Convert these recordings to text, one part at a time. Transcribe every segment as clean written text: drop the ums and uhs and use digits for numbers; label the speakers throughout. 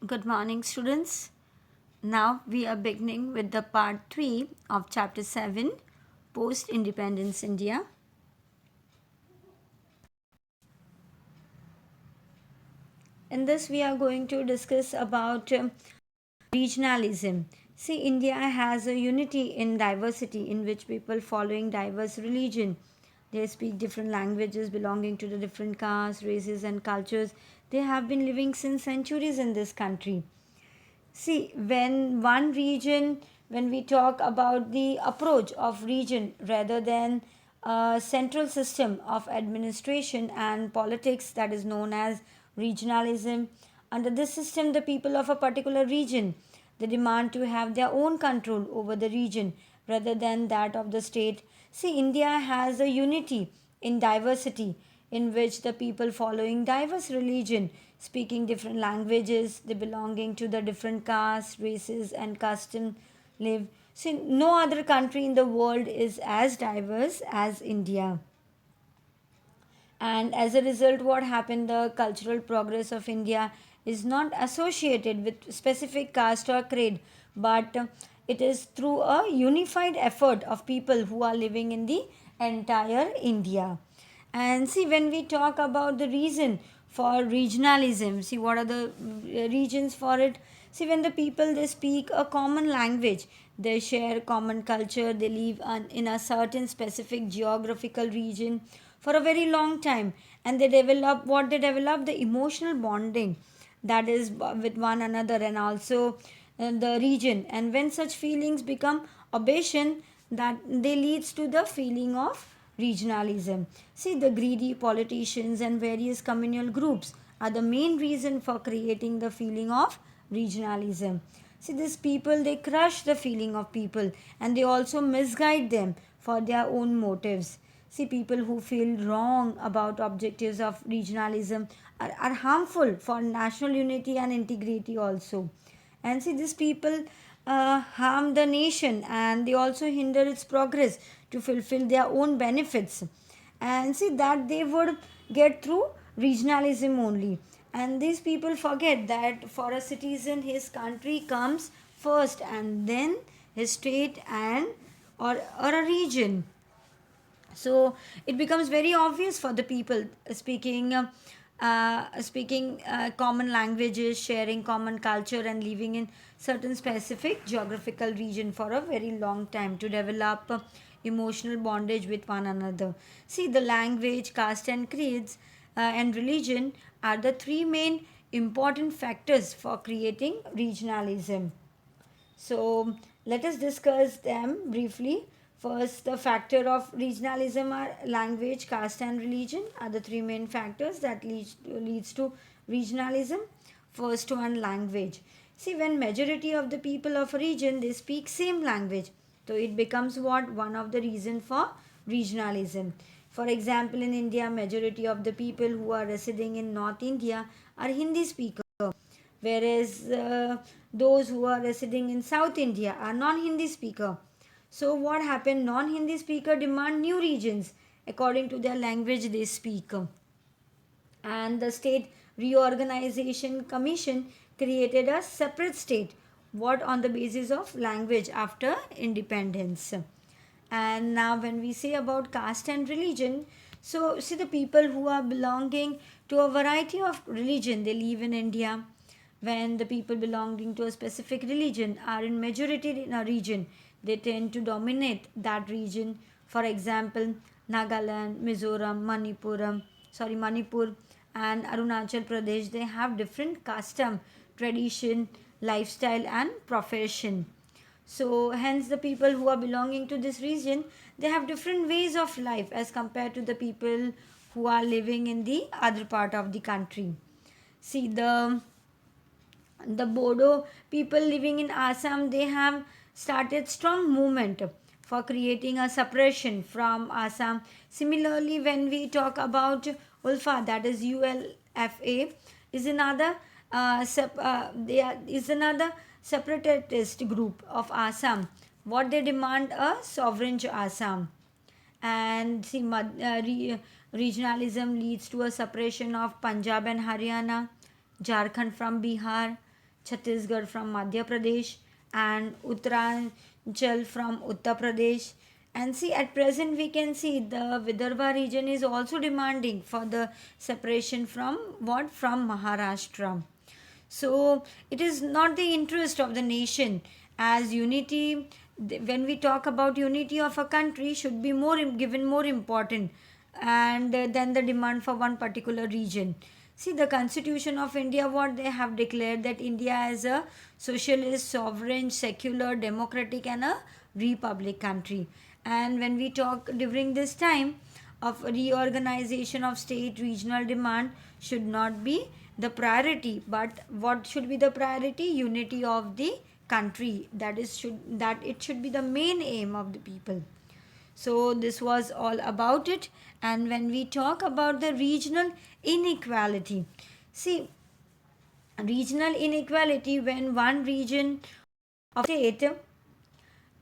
Speaker 1: Good morning, students. Now we are beginning with the part 3 of chapter 7, Post Independence India. In this, we are going to discuss about regionalism. See, India has a unity in diversity in which people following diverse religion. They speak different languages belonging to the different castes, races, and cultures. They have been living since centuries in this country. See, when we talk about the approach of region rather than a central system of administration and politics that is known as regionalism. Under this system, the people of a particular region they demand to have their own control over the region rather than that of the state. See, India has a unity in diversity in which the people following diverse religion, speaking different languages, they belonging to the different castes, races and custom live. See, no other country in the world is as diverse as India. And as a result, what happened, the cultural progress of India is not associated with specific caste or creed, but it is through a unified effort of people who are living in the entire India. And see, when we talk about the reason for regionalism, see what are the regions for it. See, when the people they speak a common language, they share common culture, they live in a certain specific geographical region for a very long time, and they develop the emotional bonding that is with one another and also the region. And when such feelings become obsession, that they leads to the feeling of regionalism. See, the greedy politicians and various communal groups are the main reason for creating the feeling of regionalism. See, these people they crush the feeling of people and they also misguide them for their own motives. See, people who feel wrong about objectives of regionalism are harmful for national unity and integrity also. And see, these people harm the nation and they also hinder its progress to fulfill their own benefits. And see, that they would get through regionalism only. And these people forget that for a citizen, his country comes first and then his state and or a region. So it becomes very obvious for the people speaking common languages, sharing common culture and living in certain specific geographical region for a very long time to develop emotional bondage with one another. See, the language, caste and creeds and religion are the three main important factors for creating regionalism. So let us discuss them briefly. First, the factor of regionalism are language, caste, and religion are the three main factors that leads to regionalism. First one, language. See, when majority of the people of a region they speak same language, so it becomes what one of the reason for regionalism. For example, in India, majority of the people who are residing in North India are Hindi speakers, whereas those who are residing in South India are non-Hindi speaker. So what happened? Non-Hindi speaker demand new regions according to their language they speak. And the State Reorganization Commission created a separate state. What on the basis of language after independence. And now when we say about caste and religion, so see the people who are belonging to a variety of religion they live in India. When the people belonging to a specific religion are in majority in a region, they tend to dominate that region. For example, Nagaland, Mizoram, Manipur and Arunachal Pradesh, they have different custom, tradition, lifestyle and profession. So hence the people who are belonging to this region, they have different ways of life as compared to the people who are living in the other part of the country. See, the Bodo people living in Assam, they have started strong movement for creating a separation from Assam. Similarly, when we talk about ULFA, that is ULFA, is another is another separatist group of Assam. What they demand a sovereign Assam. And see, regionalism leads to a separation of Punjab and Haryana, Jharkhand from Bihar, Chhattisgarh from Madhya Pradesh, and Uttaranchal from Uttar Pradesh. And see, at present we can see the Vidarbha region is also demanding for the separation from what? From Maharashtra. So it is not the interest of the nation, as unity, when we talk about unity of a country, should be more given more important and than the demand for one particular region. See, the Constitution of India, what they have declared, that India is a socialist, sovereign, secular, democratic, and a republic country. And when we talk during this time of reorganization of state, regional demand should not be the priority, but what should be the priority? Unity of the country. That it should be the main aim of the people. So this was all about it. And when we talk about the regional inequality, see, regional inequality, when one region of state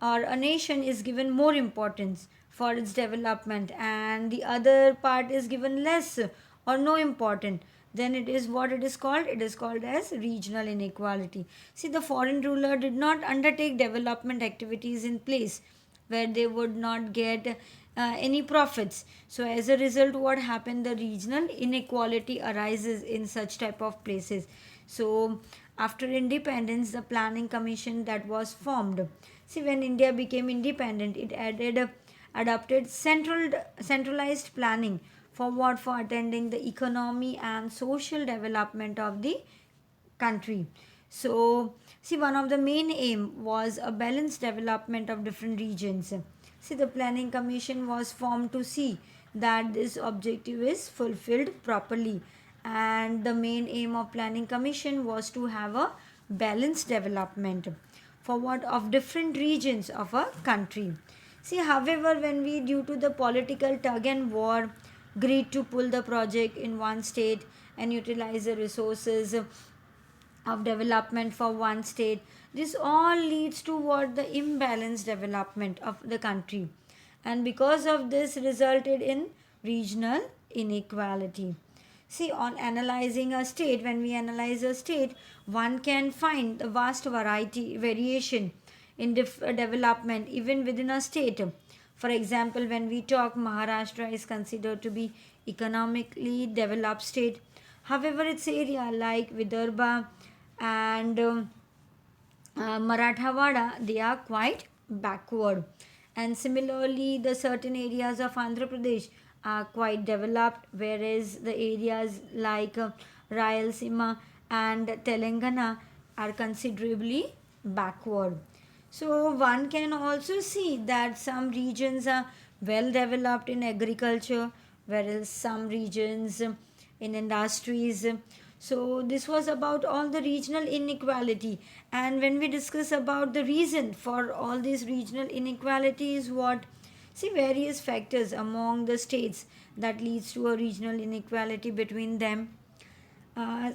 Speaker 1: or a nation is given more importance for its development and the other part is given less or no important, then it is what it is called? It is called as regional inequality. See, the foreign ruler did not undertake development activities in place where they would not get any profits. So as a result, what happened? The regional inequality arises in such type of places. So after independence, the planning commission that was formed, see, when India became independent, it adopted centralized planning for what? For attending the economy and social development of the country. So, see, one of the main aim was a balanced development of different regions. See, the planning commission was formed to see that this objective is fulfilled properly, and the main aim of planning commission was to have a balanced development for what? Of different regions of a country. See, however, when we, due to the political tug and war, agreed to pull the project in one state and utilize the resources of development for one state, this all leads to what? The imbalanced development of the country, and because of this resulted in regional inequality. See, on analyzing a state, when we analyze a state, one can find the vast variation in development even within a state. For example, when we talk, Maharashtra is considered to be economically developed state. However, its area like Vidarbha and Marathwada, they are quite backward. And similarly, the certain areas of Andhra Pradesh are quite developed, whereas the areas like Rayalaseema and Telangana are considerably backward. So one can also see that some regions are well developed in agriculture, whereas some regions in industries. So this was about all the regional inequality. And when we discuss about the reason for all this regional inequality is what? See, various factors among the states that leads to a regional inequality between them. Uh,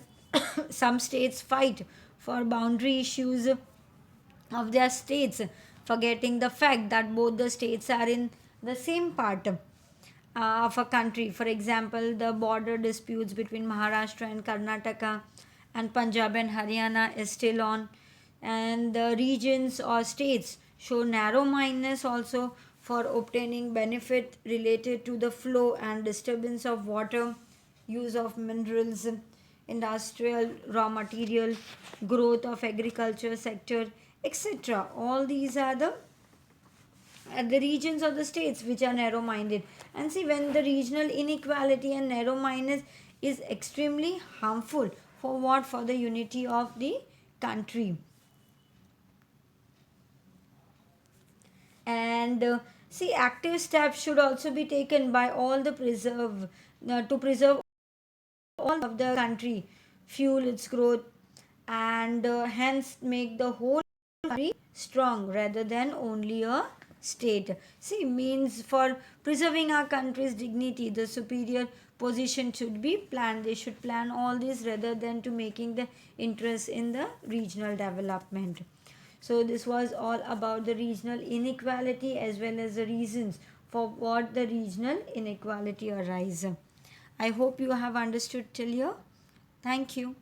Speaker 1: some states fight for boundary issues of their states, forgetting the fact that both the states are in the same part of a country. For example, the border disputes between Maharashtra and Karnataka and Punjab and Haryana is still on, and the regions or states show narrow mindedness also for obtaining benefit related to the flow and disturbance of water, use of minerals, industrial raw material, growth of agriculture sector, etc. All these are the regions of the states which are narrow minded. And see, when the regional inequality and narrow mindedness is extremely harmful for what? For the unity of the country. And see, active steps should also be taken by all the preserve to preserve all of the country, fuel its growth, and hence make the whole country strong rather than only a state. See, means for preserving our country's dignity, the superior position should be planned. They should plan all this rather than to making the interest in the regional development. So this was all about the regional inequality as well as the reasons for what the regional inequality arise. I hope you have understood till here. Thank you.